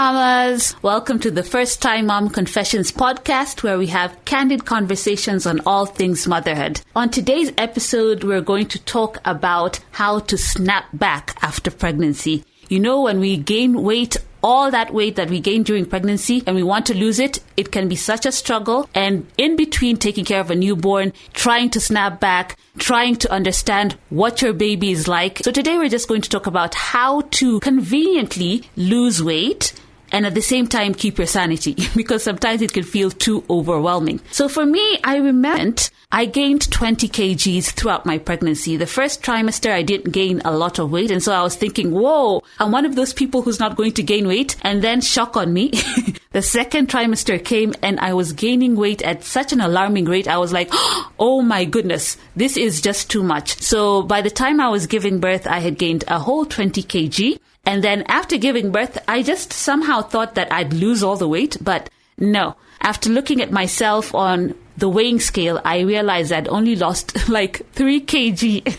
mamas. Welcome to the First Time Mom Confessions podcast, where we have candid conversations on all things motherhood. On today's episode, we're going to talk about how to snap back after pregnancy. You know, when we gain weight, all that weight that we gain during pregnancy, and we want to lose it, it can be such a struggle. And in between taking care of a newborn, trying to snap back, trying to understand what your baby is like. So today we're just going to talk about how to conveniently lose weight and at the same time keep your sanity, because sometimes it can feel too overwhelming. So for me, I remember I gained 20 kgs throughout my pregnancy. The first trimester, I didn't gain a lot of weight. And so I was thinking, whoa, I'm one of those people who's not going to gain weight. And then shock on me. The second trimester came and I was gaining weight at such an alarming rate. I was like, oh my goodness, this is just too much. So by the time I was giving birth, I had gained a whole 20 kg. And then after giving birth, I just somehow thought that I'd lose all the weight. But no, after looking at myself on the weighing scale, I realized I'd only lost like 3 kg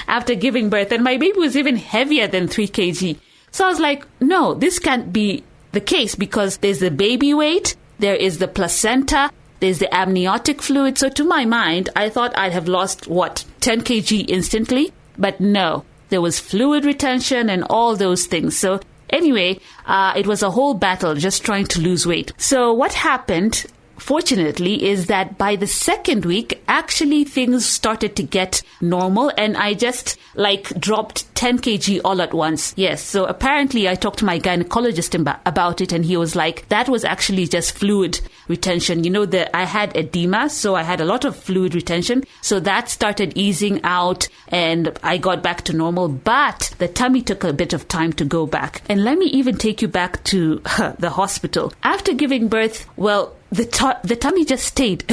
after giving birth. And my baby was even heavier than 3 kg. So I was like, no, this can't be the case, because there's the baby weight, there is the placenta, there's the amniotic fluid. So to my mind, I thought I'd have lost, 10 kg instantly? But no, there was fluid retention and all those things. So anyway, it was a whole battle just trying to lose weight. So what happened, fortunately, is that by the second week, actually things started to get normal, and I just dropped 10 kg all at once. Yes. So apparently I talked to my gynecologist about it, and he was like, that was actually just fluid retention. You know, I had edema, so I had a lot of fluid retention. So that started easing out and I got back to normal, but the tummy took a bit of time to go back. And let me even take you back to the hospital. After giving birth, the tummy just stayed.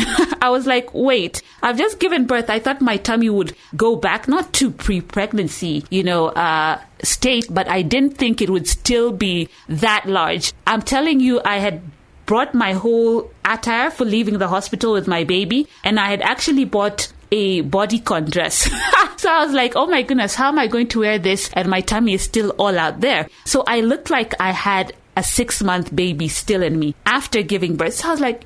I was like, wait, I've just given birth. I thought my tummy would go back, not to pre-pregnancy, state, but I didn't think it would still be that large. I'm telling you, I had brought my whole attire for leaving the hospital with my baby, and I had actually bought a bodycon dress. So I was like, oh my goodness, how am I going to wear this? And my tummy is still all out there. So I looked like I had a 6-month baby still in me after giving birth. So I was like,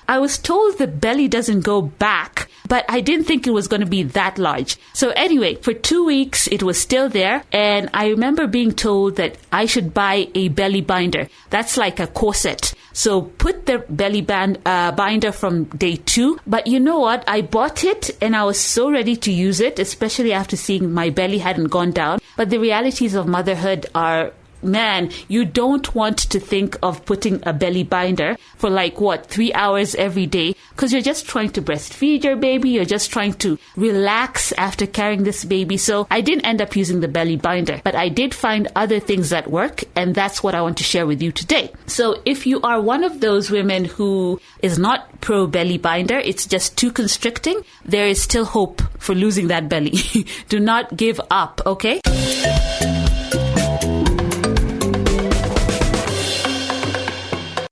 I was told the belly doesn't go back, but I didn't think it was going to be that large. So anyway, for 2 weeks, it was still there. And I remember being told that I should buy a belly binder. That's like a corset. So put the belly binder from day 2. But you know what? I bought it and I was so ready to use it, especially after seeing my belly hadn't gone down. But the realities of motherhood are, man, you don't want to think of putting a belly binder for 3 hours every day, because you're just trying to breastfeed your baby. You're just trying to relax after carrying this baby. So I didn't end up using the belly binder, but I did find other things that work, and that's what I want to share with you today. So if you are one of those women who is not pro belly binder, it's just too constricting, there is still hope for losing that belly. Do not give up, okay?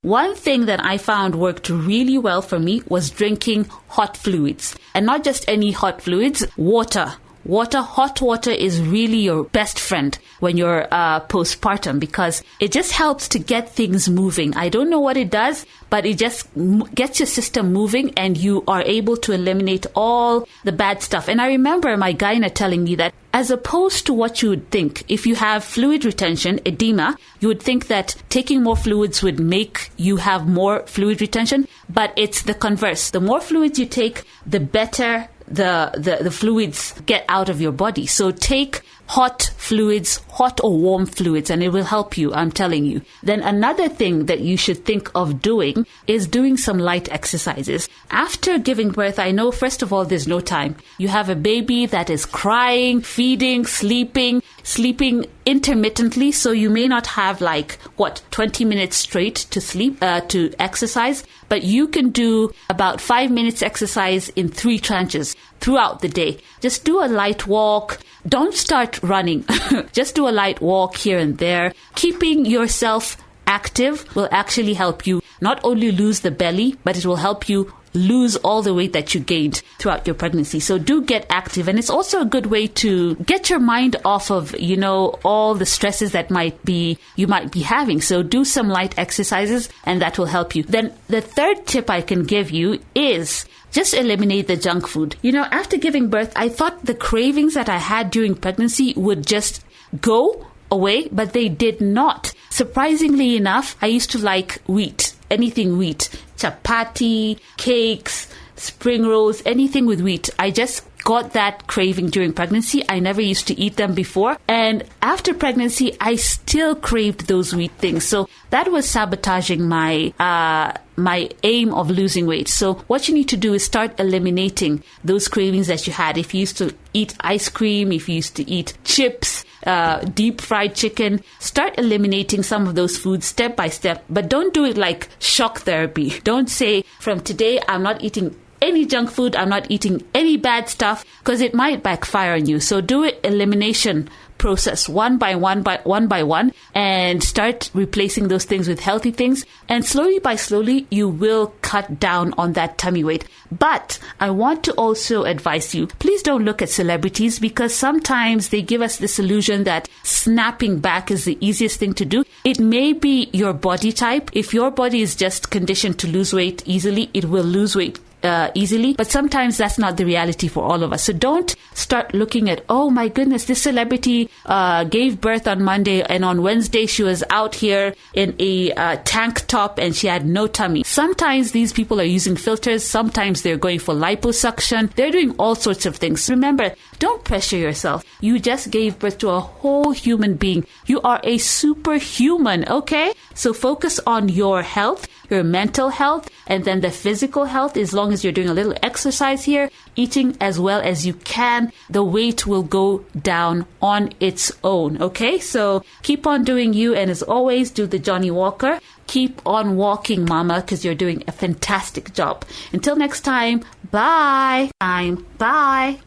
One thing that I found worked really well for me was drinking hot fluids. And not just any hot fluids, water. Hot water is really your best friend when you're postpartum, because it just helps to get things moving. I don't know what it does, but it just gets your system moving and you are able to eliminate all the bad stuff. And I remember my gyna telling me that as opposed to what you would think, if you have fluid retention, edema, you would think that taking more fluids would make you have more fluid retention, but it's the converse. The more fluids you take, the better the fluids get out of your body. So take hot fluids, hot or warm fluids, and it will help you, I'm telling you. Then another thing that you should think of doing is doing some light exercises. After giving birth, I know, first of all, there's no time. You have a baby that is crying, feeding, sleeping intermittently, so you may not have 20 minutes straight to sleep, to exercise, but you can do about 5 minutes exercise in 3 tranches throughout the day. Just do a light walk. Don't start running. Just do a light walk here and there. Keeping yourself active will actually help you not only lose the belly, but it will help you lose all the weight that you gained throughout your pregnancy. So do get active. And it's also a good way to get your mind off of, all the stresses that you might be having. So do some light exercises and that will help you. Then the third tip I can give you is just eliminate the junk food. After giving birth, I thought the cravings that I had during pregnancy would just go away, but they did not. Surprisingly enough, I used to like wheat, anything wheat, chapati, cakes, spring rolls, anything with wheat. I just got that craving during pregnancy. I never used to eat them before. And after pregnancy, I still craved those wheat things. So that was sabotaging my aim of losing weight. So what you need to do is start eliminating those cravings that you had. If you used to eat ice cream, if you used to eat chips, deep fried chicken, start eliminating some of those foods step by step. But don't do it like shock therapy. Don't say, from today, I'm not eating any junk food, I'm not eating any bad stuff, because it might backfire on you. So do it elimination process one by one, and start replacing those things with healthy things. And slowly by slowly, you will cut down on that tummy weight. But I want to also advise you, please don't look at celebrities, because sometimes they give us this illusion that snapping back is the easiest thing to do. It may be your body type. If your body is just conditioned to lose weight easily, it will lose weight easily, but sometimes that's not the reality for all of us. So don't start looking at, oh my goodness, this celebrity gave birth on Monday and on Wednesday she was out here in a tank top and she had no tummy. Sometimes these people are using filters, sometimes they're going for liposuction, they're doing all sorts of things. Remember, don't pressure yourself. You just gave birth to a whole human being. You are a superhuman, okay? So focus on your health, your mental health, and then the physical health. As long as you're doing a little exercise here, eating as well as you can, the weight will go down on its own, okay? So keep on doing you, and as always, do the Johnny Walker. Keep on walking, mama, because you're doing a fantastic job. Until next time, bye. Bye.